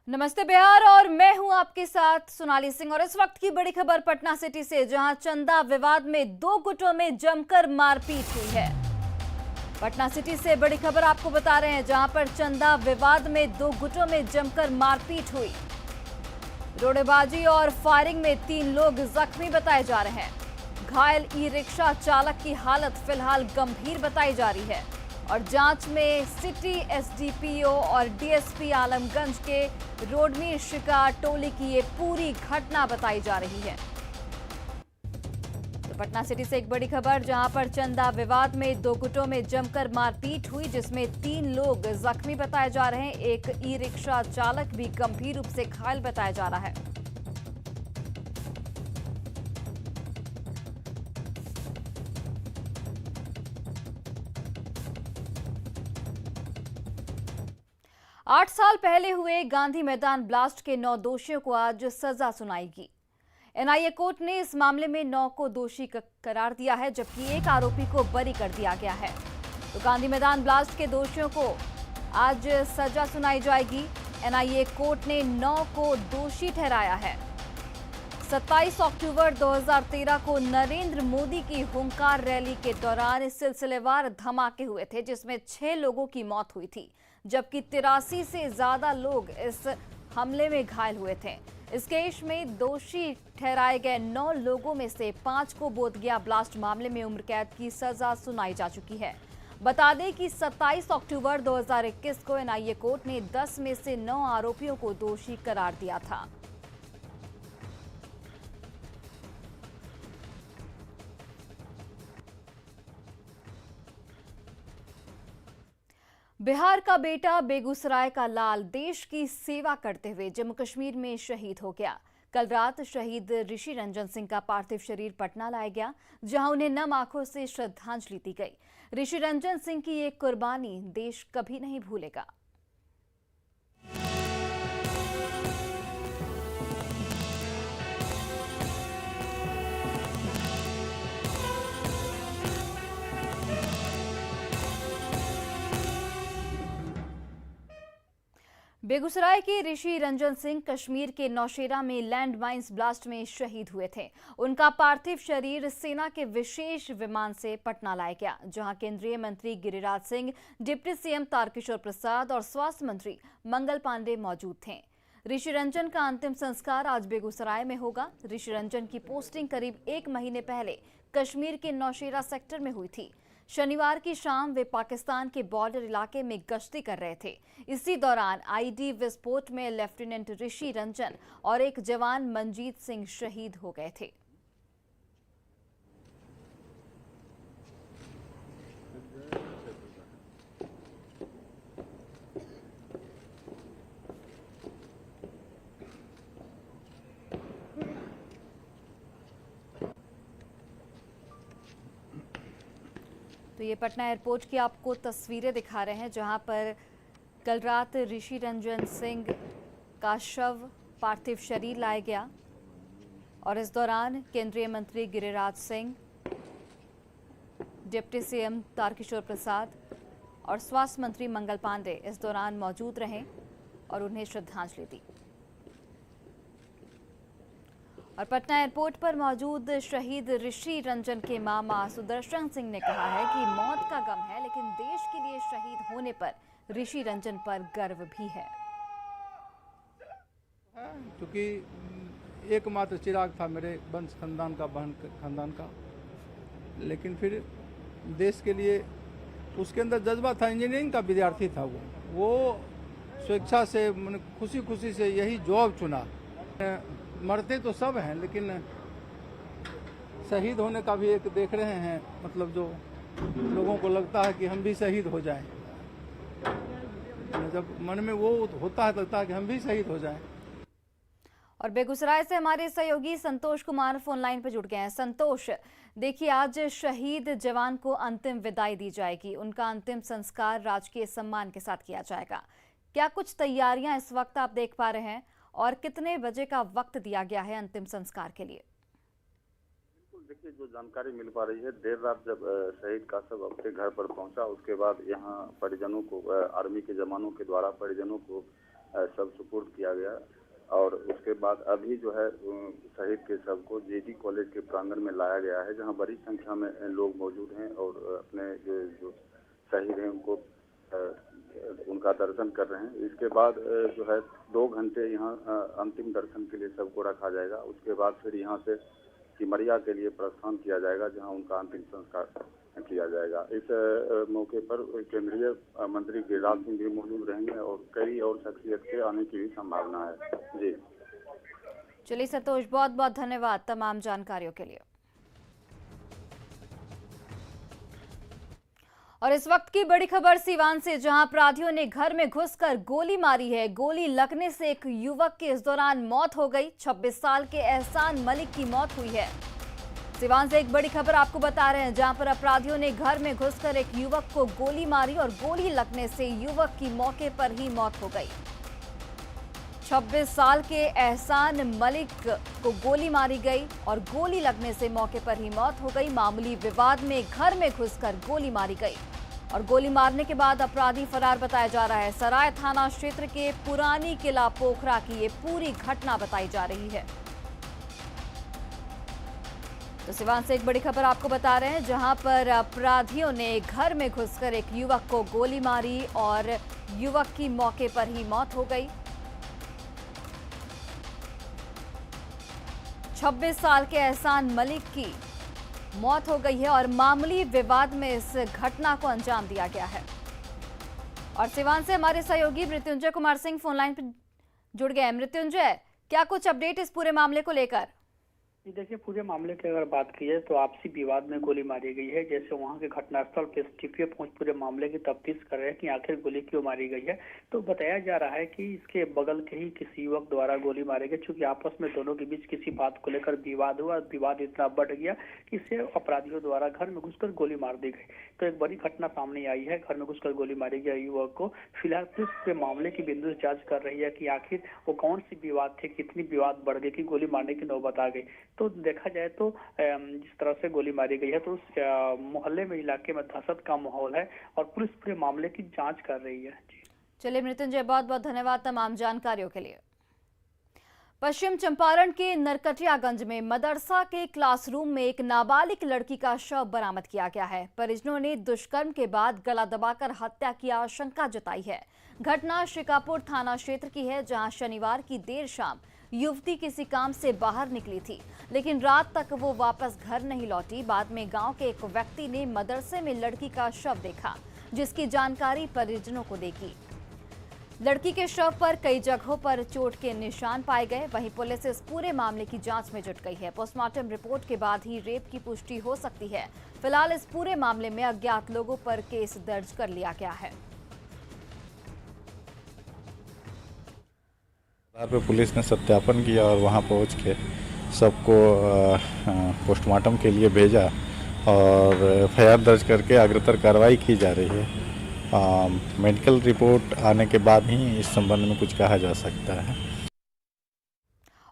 नमस्ते बिहार और मैं हूं आपके साथ सोनाली सिंह। और इस वक्त की बड़ी खबर पटना सिटी से, जहां चंदा विवाद में दो गुटों में जमकर मारपीट हुई है। पटना सिटी से बड़ी खबर आपको बता रहे हैं, जहां पर चंदा विवाद में दो गुटों में जमकर मारपीट हुई। रोड़ेबाजी और फायरिंग में 3 लोग जख्मी बताए जा रहे हैं। घायल ई रिक्शा चालक की हालत फिलहाल गंभीर बताई जा रही है और जांच में सिटी एसडीपीओ और डीएसपी आलमगंज के रोडमी शिकार टोली की ये पूरी घटना बताई जा रही है। तो पटना सिटी से एक बड़ी खबर, जहां पर चंदा विवाद में दो गुटों में जमकर मारपीट हुई, जिसमें 3 लोग जख्मी बताए जा रहे हैं। एक ई रिक्शा चालक भी गंभीर रूप से घायल बताया जा रहा है। 8 साल पहले हुए गांधी मैदान ब्लास्ट के 9 दोषियों को आज सजा सुनाएगी। एनआईए कोर्ट ने इस मामले में 9 को दोषी करार दिया है, जबकि एक आरोपी को बरी कर दिया गया है। तो गांधी मैदान ब्लास्ट के दोषियों को आज सजा सुनाई जाएगी। एनआईए कोर्ट ने 9 को दोषी ठहराया है। 27 अक्टूबर 2013 को नरेंद्र मोदी की हुंकार रैली के दौरान सिलसिलेवार धमाके हुए थे, जिसमें 6 लोगों की मौत हुई थी, जबकि 83 से ज्यादा लोग इस हमले में घायल हुए थे। इस केस में दोषी ठहराए गए 9 लोगों में से 5 को बोधगया ब्लास्ट मामले में उम्र कैद की सजा सुनाई जा चुकी है। बता दें कि 27 अक्टूबर 2021 को एनआईए कोर्ट ने 10 में से 9 आरोपियों को दोषी करार दिया था। बिहार का बेटा, बेगूसराय का लाल देश की सेवा करते हुए जम्मू कश्मीर में शहीद हो गया। कल रात शहीद ऋषि रंजन सिंह का पार्थिव शरीर पटना लाया गया, जहां उन्हें नम आंखों से श्रद्धांजलि दी गई। ऋषि रंजन सिंह की ये कुर्बानी देश कभी नहीं भूलेगा। बेगूसराय के ऋषि रंजन सिंह कश्मीर के नौशेरा में लैंडमाइंस ब्लास्ट में शहीद हुए थे। उनका पार्थिव शरीर सेना के विशेष विमान से पटना लाया गया, जहां केंद्रीय मंत्री गिरिराज सिंह, डिप्टी सीएम तारकिशोर प्रसाद और स्वास्थ्य मंत्री मंगल पांडे मौजूद थे। ऋषि रंजन का अंतिम संस्कार आज बेगूसराय में होगा। ऋषि रंजन की पोस्टिंग करीब 1 महीने पहले कश्मीर के नौशेरा सेक्टर में हुई थी। शनिवार की शाम वे पाकिस्तान के बॉर्डर इलाके में गश्ती कर रहे थे। इसी दौरान आईडी विस्फोट में लेफ्टिनेंट ऋषि रंजन और एक जवान मनजीत सिंह शहीद हो गए थे। तो ये पटना एयरपोर्ट की आपको तस्वीरें दिखा रहे हैं, जहां पर कल रात ऋषि रंजन सिंह का शव, पार्थिव शरीर लाया गया और इस दौरान केंद्रीय मंत्री गिरिराज सिंह, डिप्टी सीएम तारकिशोर प्रसाद और स्वास्थ्य मंत्री मंगल पांडे इस दौरान मौजूद रहे और उन्हें श्रद्धांजलि दी। और पटना एयरपोर्ट पर मौजूद शहीद ऋषि रंजन के मामा सुदर्शन सिंह ने कहा है कि मौत का गम है, लेकिन देश के लिए शहीद होने पर ऋषि रंजन पर गर्व भी है। क्योंकि एकमात्र चिराग था मेरे वंश खानदान का, बहन खानदान का, लेकिन फिर देश के लिए उसके अंदर जज्बा था। इंजीनियरिंग का विद्यार्थी था वो स्वेच्छा से, मैंने खुशी खुशी से यही जॉब चुना। मरते तो सब हैं, लेकिन शहीद होने का भी एक देख रहे हैं, मतलब जो लोगों को लगता है कि हम भी शहीद हो जाएं। जब मन में वो होता है, लगता है कि हम भी शहीद हो जाएं। और बेगूसराय से हमारे सहयोगी संतोष कुमार फोन लाइन पर जुड़ गए हैं। संतोष, देखिए आज शहीद जवान को अंतिम विदाई दी जाएगी, उनका अंतिम संस्कार राजकीय सम्मान के साथ किया जाएगा। क्या कुछ तैयारियां इस वक्त आप देख पा रहे हैं और कितने बजे का वक्त दिया गया है अंतिम संस्कार के लिए? बिल्कुल, देखिए जो जानकारी मिल पा रही है, देर रात जब शहीद का शव अपने घर पर पहुंचा, उसके बाद यहाँ परिजनों को, आर्मी के जवानों के द्वारा परिजनों को सब सुपुर्द किया गया। और उसके बाद अभी जो है शहीद के शव को जेडी कॉलेज के प्रांगण में लाया गया है, जहां बड़ी संख्या में लोग मौजूद हैं और अपने जो शहीद हैं उनको उनका दर्शन कर रहे हैं। इसके बाद जो है 2 घंटे यहाँ अंतिम दर्शन के लिए सबको रखा जाएगा। उसके बाद फिर यहाँ से सिमरिया के लिए प्रस्थान किया जाएगा, जहाँ उनका अंतिम संस्कार किया जाएगा। इस मौके पर केंद्रीय मंत्री गिरिराज सिंह भी मौजूद रहेंगे और कई और शख्सियत के आने की भी संभावना है। जी चलिए संतोष, बहुत बहुत धन्यवाद तमाम जानकारियों के लिए। और इस वक्त की बड़ी खबर सीवान से, जहां अपराधियों ने घर में घुसकर गोली मारी है। गोली लगने से एक युवक की इस दौरान मौत हो गई। 26 साल के एहसान मलिक की मौत हुई है। सीवान से एक बड़ी खबर आपको बता रहे हैं, जहां पर अपराधियों ने घर में घुसकर एक युवक को गोली मारी और गोली लगने से युवक की मौके पर ही मौत हो गई। 26 साल के एहसान मलिक को गोली मारी गई और गोली लगने से मौके पर ही मौत हो गई। मामूली विवाद में घर में घुसकर गोली मारी गई और गोली मारने के बाद अपराधी फरार बताया जा रहा है। सराय थाना क्षेत्र के पुरानी किला पोखरा की ये पूरी घटना बताई जा रही है। तो सिवान से एक बड़ी खबर आपको बता रहे हैं, जहां पर अपराधियों ने घर में घुसकर एक युवक को गोली मारी और युवक की मौके पर ही मौत हो गई। 26 साल के एहसान मलिक की मौत हो गई है और मामूली विवाद में इस घटना को अंजाम दिया गया है। और सिवान से हमारे सहयोगी मृत्युंजय कुमार सिंह फोन लाइन पर जुड़ गए। मृत्युंजय, क्या कुछ अपडेट इस पूरे मामले को लेकर? देखिए, पूरे मामले की अगर बात की जाए तो आपसी विवाद में गोली मारी गई है। जैसे वहां के घटनास्थल पे एसटीपीओ पहुंच पूरे मामले की तफ्तीश कर रहे हैं कि आखिर गोली क्यों मारी गई है। तो बताया जा रहा है कि इसके बगल के ही किसी युवक द्वारा गोली मारी गई, चूंकि आपस में दोनों के बीच किसी बात को लेकर विवाद हुआ। विवाद इतना बढ़ गया कि इसे अपराधियों द्वारा घर में घुसकर गोली मार दी गई। तो एक बड़ी घटना सामने आई है, घर में घुसकर गोली मारी गई युवक को। फिलहाल पुलिस पूरे मामले की बिंदु से जांच कर रही है कि आखिर वो कौन सी विवाद थे, कितनी विवाद बढ़ गई कि गोली मारने की नौबत आ गई। तो देखा जाए तो जिस तरह से गोली मारी गई है तो उस मोहल्ले में, इलाके में दहशत का माहौल है और पुलिस पूरे मामले की जांच कर रही है। चलिए मृत्युंजय, बहुत बहुत धन्यवाद तमाम जानकारियों के लिए। पश्चिम चंपारण के नरकटियागंज में मदरसा के क्लासरूम में एक नाबालिग लड़की का शव बरामद किया गया है। परिजनों ने दुष्कर्म के बाद गला दबाकर हत्या की आशंका जताई है। घटना शिकापुर थाना क्षेत्र की है, जहां शनिवार की देर शाम युवती किसी काम से बाहर निकली थी, लेकिन रात तक वो वापस घर नहीं लौटी। बाद में गांव के एक व्यक्ति ने मदरसे में लड़की का शव देखा, जिसकी जानकारी परिजनों को देगी। लड़की के शव पर कई जगहों पर चोट के निशान पाए गए। वहीं पुलिस इस पूरे मामले की जांच में जुट गई है। पोस्टमार्टम रिपोर्ट के बाद ही रेप की पुष्टि हो सकती है। फिलहाल इस पूरे मामले में अज्ञात लोगों पर केस दर्ज कर लिया गया है। पे पुलिस ने सत्यापन किया और वहां पहुंच के सबको पोस्टमार्टम के लिए भेजा और एफआईआर दर्ज करके अग्रतर कार्रवाई की जा रही है। मेडिकल रिपोर्ट आने के बाद ही इस संबंध में कुछ कहा जा सकता है।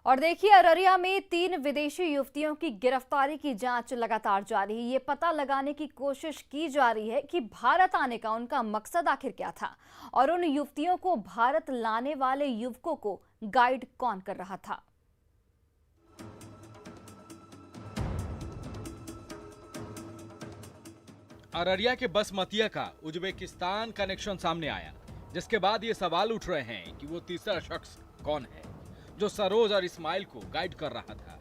और देखिए, अररिया में 3 विदेशी युवतियों की गिरफ्तारी की जांच लगातार जारी है। ये पता लगाने की कोशिश की जा रही है कि भारत आने का उनका मकसद आखिर क्या था और उन युवतियों को भारत लाने वाले युवकों को गाइड कौन कर रहा था। अररिया के बसमतिया का उज्बेकिस्तान कनेक्शन सामने आया, जिसके बाद ये सवाल उठ रहे हैं कि वो तीसरा शख्स कौन है जो सरोज और इस्माइल को गाइड कर रहा था।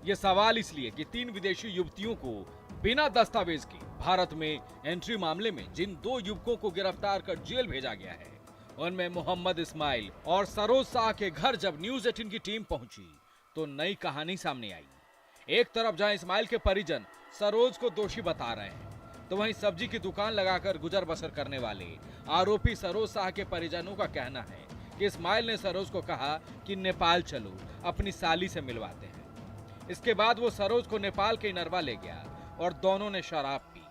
ये सवाल इसलिए कि 3 विदेशी युवतियों को बिना दस्तावेज के भारत में एंट्री मामले में जिन 2 युवकों को गिरफ्तार कर जेल भेजा गया है, उनमें मोहम्मद इस्माइल और सरोज शाह के घर जब न्यूज 18 की टीम पहुंची तो नई कहानी सामने आई। एक तरफ जहां इस्माइल के परिजन सरोज को दोषी बता रहे हैं, तो वहीं सब्जी की दुकान लगाकर गुजर बसर करने वाले आरोपी सरोज शाह के परिजनों का कहना है कि इस्माइल ने सरोज को कहा कि नेपाल चलो, अपनी साली से मिलवाते हैं। इसके बाद वो सरोज को नेपाल के इनरवा ले गया और दोनों ने शराब पी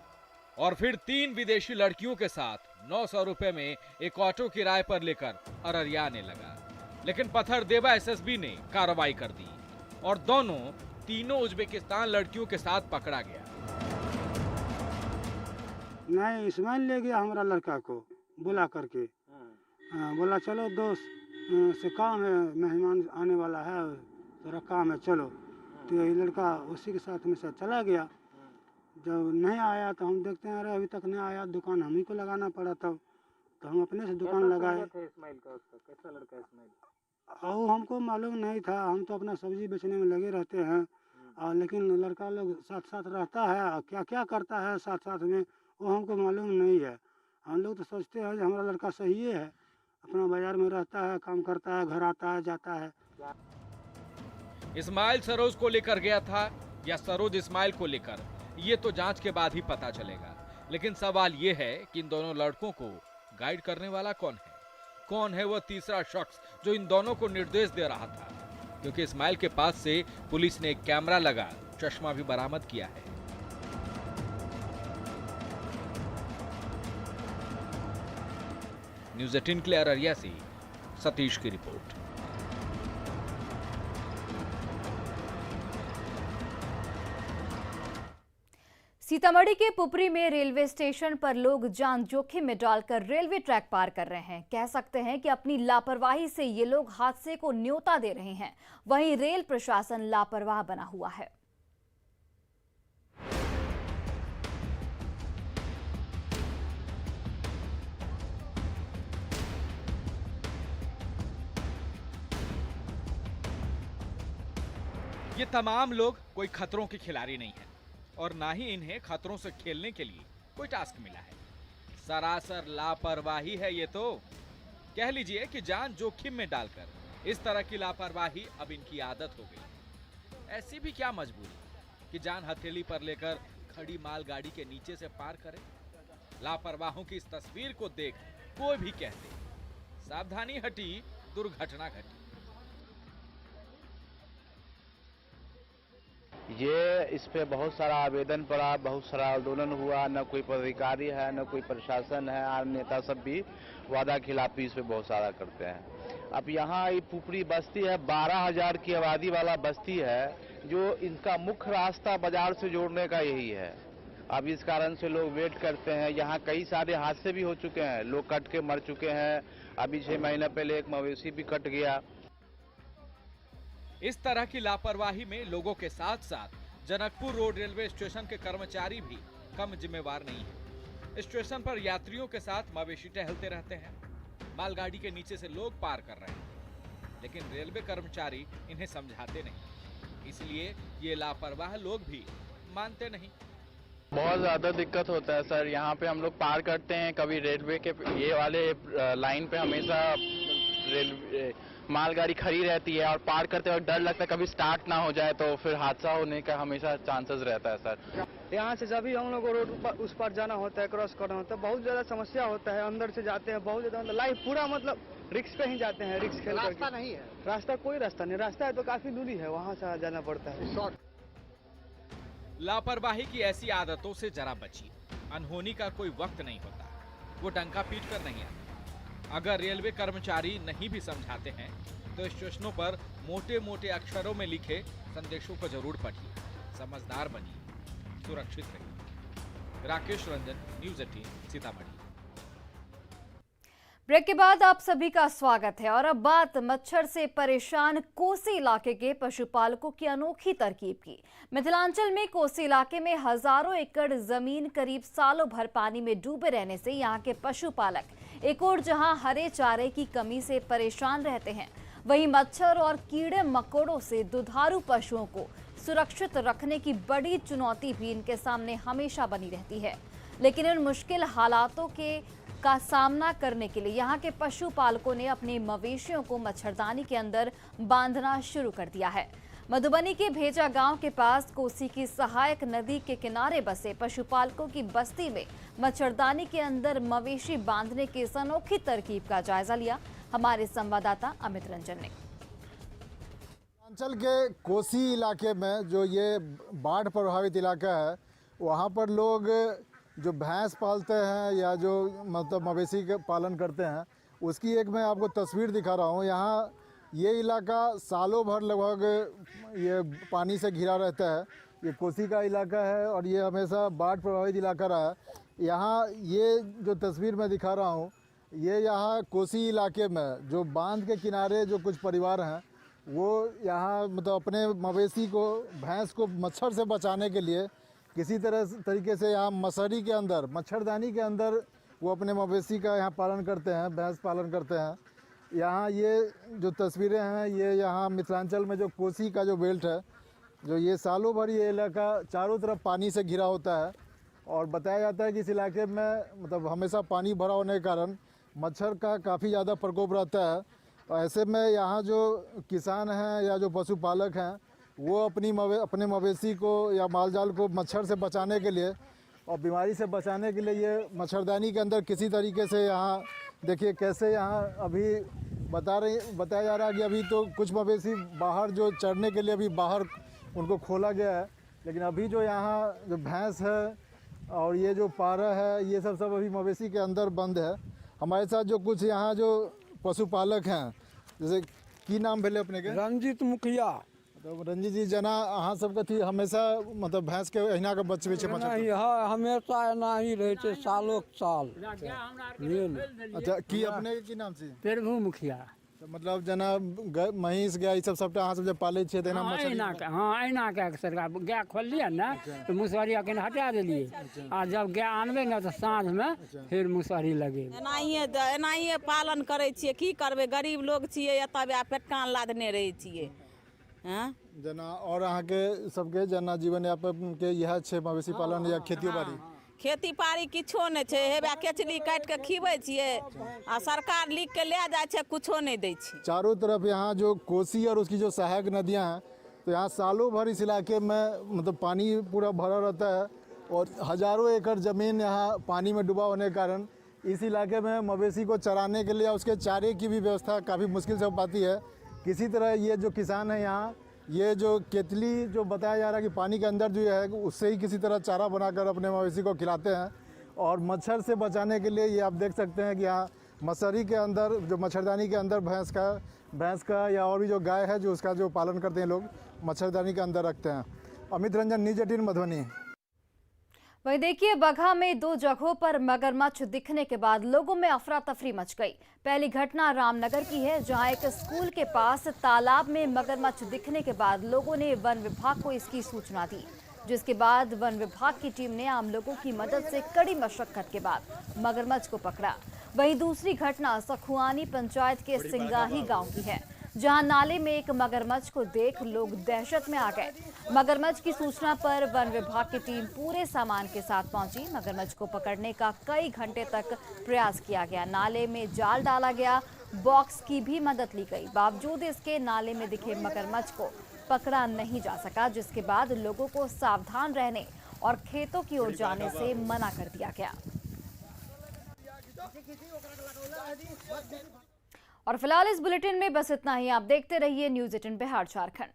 और फिर 3 विदेशी लड़कियों के साथ 900 रुपए में एक ऑटो किराए पर लेकर अररिया आने लगा। लेकिन पत्थरदेवा एसएसबी ने कार्रवाई कर दी और तीनों उज्बेकिस्तान लड़कियों के साथ पकड़ा गया। नहीं, इस्माइल ले गया हमारा लड़का को बुला करके। हाँ, बोला चलो दोस्त से काम है, मेहमान आने वाला है, तेरा काम है, चलो। तो ये लड़का उसी के साथ में साथ चला गया। जब नहीं आया तो हम देखते हैं, अरे अभी तक नहीं आया, दुकान हम ही को लगाना पड़ा। तब तो हम अपने से दुकान लगाए। इस्माइल का उसका कैसा लड़का है इस्माइल? और हमको मालूम नहीं था, हम तो अपना सब्जी बेचने में लगे रहते हैं। और लेकिन लड़का लोग साथ साथ रहता है और क्या क्या करता है साथ साथ में वो हमको मालूम नहीं है। हम लोग तो सोचते हैं कि हमारा लड़का सही है, अपना बाजार में रहता है, काम करता है, घर आता है, जाता है। इस्माइल सरोज को लेकर गया था या सरोज इस्माइल को लेकर, ये तो जांच के बाद ही पता चलेगा। लेकिन सवाल ये है कि इन दोनों लड़कों को गाइड करने वाला कौन है? कौन है वह तीसरा शख्स जो इन दोनों को निर्देश दे रहा था? क्योंकि इस्माइल के पास से पुलिस ने एक कैमरा लगा चश्मा भी बरामद किया है। न्यूज़ 18 के लिए अररिया से सतीश की रिपोर्ट। सीतामढ़ी के पुपरी में रेलवे स्टेशन पर लोग जान जोखिम में डालकर रेलवे ट्रैक पार कर रहे हैं। कह सकते हैं कि अपनी लापरवाही से ये लोग हादसे को न्योता दे रहे हैं। वहीं रेल प्रशासन लापरवाह बना हुआ है। ये तमाम लोग कोई खतरों के खिलाड़ी नहीं हैं और ना ही इन्हें खतरों से खेलने के लिए कोई टास्क मिला है। सरासर लापरवाही है ये तो। कह लीजिए कि जान जोखिम में डालकर इस तरह की लापरवाही अब इनकी आदत हो गई। ऐसी भी क्या मजबूरी कि जान हथेली पर लेकर खड़ी मालगाड़ी के नीचे से पार करें? लापरवाहों की इस तस्वीर को देख कोई भी कह दे, सावधानी हटी, दुर्घटना घटी। ये इस पे बहुत सारा आवेदन पड़ा, बहुत सारा आंदोलन हुआ, न कोई पदाधिकारी है, न कोई प्रशासन है। आम नेता सब भी वादा खिलाफी इस पे बहुत सारा करते हैं। अब यहाँ ये पुपरी बस्ती है, 12,000 की आबादी वाला बस्ती है, जो इनका मुख्य रास्ता बाजार से जोड़ने का यही है। अब इस कारण से लोग वेट करते हैं। यहाँ कई सारे हादसे भी हो चुके हैं, लोग कट के मर चुके हैं। अभी 6 महीने पहले एक मवेशी भी कट गया। इस तरह की लापरवाही में लोगों के साथ साथ जनकपुर रोड रेलवे स्टेशन के कर्मचारी भी कम जिम्मेवार नहीं है। स्टेशन पर यात्रियों के साथ मवेशी टहलते रहते हैं, मालगाड़ी के नीचे से लोग पार कर रहे हैं, लेकिन रेलवे कर्मचारी इन्हें समझाते नहीं। इसलिए ये लापरवाह लोग भी मानते नहीं। बहुत ज्यादा दिक्कत होता है सर। यहाँ पे हम लोग पार करते हैं, कभी रेलवे के ये वाले लाइन पे हमेशा रेलवे मालगाड़ी खड़ी रहती है और पार करते वक्त डर लगता है कभी स्टार्ट ना हो जाए तो फिर हादसा होने का हमेशा चांसेस रहता है सर। यहाँ से जब भी हम लोग को रोड पर उस पार जाना होता है, क्रॉस करना होता है, बहुत ज्यादा समस्या होता है। अंदर से जाते हैं, बहुत ज्यादा लाइफ पूरा मतलब रिक्स पे ही जाते हैं, रिक्स खेल रास्ता नहीं है। रास्ता कोई रास्ता नहीं, रास्ता है तो काफी दूरी है, वहाँ से जाना पड़ता है। लापरवाही की ऐसी आदतों से जरा बचिए। अनहोनी का कोई वक्त नहीं होता, वो डंका पीट कर नहीं आता। अगर रेलवे कर्मचारी नहीं भी समझाते हैं तो स्टेशनों पर मोटे मोटे अक्षरों में लिखे संदेशों को जरूर पढ़िए। समझदार बनिए, सुरक्षित रहिए। राकेश रंजन, न्यूज़ 18 सीतामढ़ी। ब्रेक के बाद आप सभी का स्वागत है और अब बात मच्छर से परेशान कोसी इलाके के पशुपालकों की अनोखी तरकीब की। मिथिलांचल में कोसी इलाके में हजारों एकड़ जमीन करीब सालों भर पानी में डूबे रहने से यहाँ के पशुपालक एक और जहाँ हरे चारे की कमी से परेशान रहते हैं, वहीं मच्छर और कीड़े मकोड़ों से दुधारू पशुओं को सुरक्षित रखने की बड़ी चुनौती भी इनके सामने हमेशा बनी रहती है। लेकिन इन मुश्किल हालातों का सामना करने के लिए यहाँ के पशुपालकों ने अपने मवेशियों को मच्छरदानी के अंदर बांधना शुरू कर दिया है। मधुबनी के भेजा गांव के पास कोसी की सहायक नदी के किनारे बसे पशुपालकों की बस्ती में मच्छरदानी के अंदर मवेशी बांधने की इस अनोखी तरकीब का जायजा लिया हमारे संवाददाता अमित रंजन ने। अंचल के कोसी इलाके में जो ये बाढ़ प्रभावित इलाका है, वहाँ पर लोग जो भैंस पालते हैं या जो मतलब मवेशी के पालन करते हैं, उसकी एक मैं आपको तस्वीर दिखा रहा हूँ। यहाँ ये इलाका सालों भर लगभग ये पानी से घिरा रहता है। ये कोसी का इलाका है और ये हमेशा बाढ़ प्रभावित इलाका रहा है। यहाँ ये जो तस्वीर मैं दिखा रहा हूँ, ये यहाँ कोसी इलाके में जो बांध के किनारे जो कुछ परिवार हैं वो यहाँ मतलब अपने मवेशी को, भैंस को मच्छर से बचाने के लिए किसी तरीके से यहाँ मसहरी के अंदर, मच्छरदानी के अंदर वो अपने मवेशी का यहाँ पालन करते हैं, भैंस पालन करते हैं। यहाँ ये जो तस्वीरें हैं ये यहाँ मिथिलांचल में जो कोसी का जो बेल्ट है, जो ये सालों भर ये इलाका चारों तरफ पानी से घिरा होता है और बताया जाता है कि इस इलाके में मतलब हमेशा पानी भरा होने के कारण मच्छर का काफ़ी ज़्यादा प्रकोप रहता है। और ऐसे में यहाँ जो किसान हैं या जो पशुपालक हैं वो अपने मवेशी को या मालजाल को मच्छर से बचाने के लिए और बीमारी से बचाने के लिए ये मच्छरदानी के अंदर किसी तरीके से यहाँ देखिए कैसे यहाँ अभी बताया जा रहा है कि अभी तो कुछ मवेशी बाहर जो चरने के लिए अभी बाहर उनको खोला गया है, लेकिन अभी जो यहाँ जो भैंस है और ये जो पारा है ये सब अभी मवेशी के अंदर बंद है। हमारे साथ जो कुछ यहाँ जो पशुपालक हैं, जैसे की नाम भेले अपने के? रंजीत मुखिया। तो रंजीत जी जना अहाँ सबके थी हमेशा मतलब भैंस के अहिना के बचबे छे मच्छर? नहीं, हाँ, हमेशा एना ही रहे छे, सालों साल। अच्छा, की अपने की नाम छी? प्रभु मुखिया। तो मतलब जना महींस गाय सब सबटा अहाँ सब जे पाले छिए तेना मच्छर? अहिना के सरकार गाय खोलिए ना तो मुसहरी अखन हटा देलिए आ जब गाय आनबे ना तो साँझ में फिर मुसहरी लगे। एनाहिए पालन करे छिए, की करबे, गरीब लोग छिए, एतबे पेट कान लादने रहे छिए। जना और अहाँ के सबके जना जीवन यापन के यह छे मवेशी पालन या खेती बाड़ी? खेती बाड़ी किछो नहीं छे, हेबे केचली काट के खीबे छिए आ सरकार लिख के ले जाए छे, कुछो नहीं दे छे। चारों तरफ यहाँ जो कोसी और उसकी जो सहायक नदियाँ हैं तो यहाँ सालों भर इस इलाके में मतलब पानी पूरा भरा रहता है और हजारों एकड़ ज़मीन यहाँ पानी में डूबा होने के कारण इस इलाके में मवेशी को चराने के लिए उसके चारे की भी व्यवस्था काफ़ी मुश्किल से हो पाती है। किसी तरह ये जो किसान है यहाँ ये जो केतली जो बताया जा रहा है कि पानी के अंदर जो है उससे ही किसी तरह चारा बनाकर अपने मवेशी को खिलाते हैं और मच्छर से बचाने के लिए ये आप देख सकते हैं कि यहाँ मसहरी के अंदर जो मच्छरदानी के अंदर भैंस का या और भी जो गाय है जो उसका जो पालन करते हैं लोग मच्छरदानी के अंदर रखते हैं। अमित रंजन, न्यूज़ 18 मधुबनी। वहीं देखिए बगहा में 2 जगहों पर मगरमच्छ दिखने के बाद लोगों में अफरा तफरी मच गई। पहली घटना रामनगर की है जहां एक स्कूल के पास तालाब में मगरमच्छ दिखने के बाद लोगों ने वन विभाग को इसकी सूचना दी, जिसके बाद वन विभाग की टीम ने आम लोगों की मदद से कड़ी मशक्कत के बाद मगरमच्छ को पकड़ा। वहीं दूसरी घटना सखुआनी पंचायत के सिंगाही गाँव की है जहां नाले में एक मगरमच्छ को देख लोग दहशत में आ गए। मगरमच्छ की सूचना पर वन विभाग की टीम पूरे सामान के साथ पहुंची। मगरमच्छ को पकड़ने का कई घंटे तक प्रयास किया गया। नाले में जाल डाला गया, बॉक्स की भी मदद ली गई। बावजूद इसके नाले में दिखे मगरमच्छ को पकड़ा नहीं जा सका, जिसके बाद लोगों को सावधान रहने और खेतों की ओर जाने से मना कर दिया गया। और फिलहाल इस बुलेटिन में बस इतना ही। आप देखते रहिए न्यूज़ 18 बिहार झारखंड।